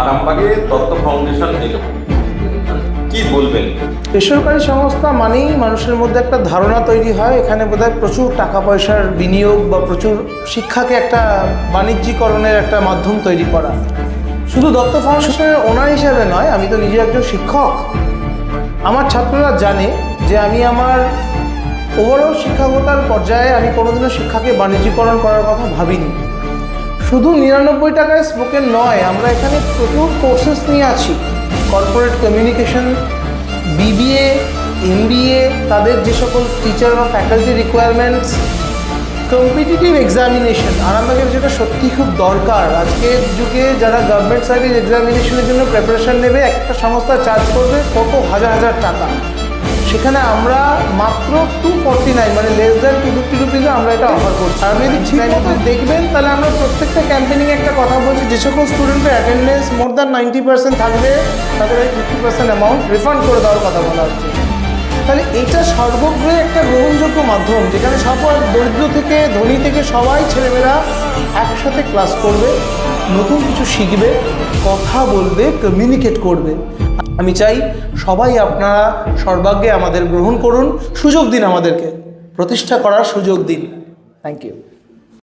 আরামবাগে দত্ত ফাউন্ডেশন এলো, কি বলবেন? বেসরকারি সংস্থা মানেই মানুষের মধ্যে একটা ধারণা তৈরি হয় এখানে বোধহয় প্রচুর টাকা পয়সার বিনিয়োগ বা প্রচুর শিক্ষাকে একটা বাণিজ্যিকরণের একটা মাধ্যম তৈরি করা। শুধু দত্ত ফাউন্ডেশনের ওনার হিসেবে নয়, আমি তো নিজে একজন শিক্ষক। আমার ছাত্ররা জানে যে আমি আমার ওভারঅল শিক্ষকতার পর্যায়ে আমি কোনোদিনও শিক্ষাকে বাণিজ্যিকরণ করার কথা ভাবিনি। শুধু 99 টাকায় স্পোকেন নয়, আমরা এখানে প্রচুর কোর্সেস নিয়ে আছি। কর্পোরেট কমিউনিকেশন, বিবিএ, এমবিএ, তাদের যে সকল টিচার বা ফ্যাকাল্টি রিকোয়ারমেন্টস, কম্পিটিটিভ এক্সামিনেশন, আরামবাগের যেটা সত্যি খুব দরকার আজকের যুগে। যারা গভর্নমেন্ট সার্ভিস এক্সামিনেশনের জন্য প্রিপারেশন নেবে, একটা সংস্থা চার্জ করবে কত হাজার হাজার টাকা, সেখানে আমরা মাত্র 249 মানে লেস দ্যান 250 রুপিজে আমরা এটা অফার করছি। আর আপনি যদি ঠিক মতো দেখবেন তাহলে আমরা প্রত্যেকটা ক্যাম্পেনিংয়ে একটা কথা বলছি, যে সকল স্টুডেন্টের অ্যাটেন্ডেন্স মোর দ্যান 90% থাকবে তাদের 50% অ্যামাউন্ট রিফান্ড করে দেওয়ার কথা বলা হচ্ছে। তাহলে এটা সর্বগ্রহে একটা গ্রহণযোগ্য মাধ্যম, যেখানে সবার দরিদ্র থেকে ধনী থেকে সবাই ছেলেমেয়েরা একসাথে ক্লাস করবে, নতুন কিছু শিখবে, কথা বলবে, কমিউনিকেট করবে। আমি চাই সবাই আপনারা সর্বাগ্রে আমাদের গ্রহণ করুন, সুযোগ দিন, আমাদেরকে প্রতিষ্ঠা করার সুযোগ দিন। Thank you.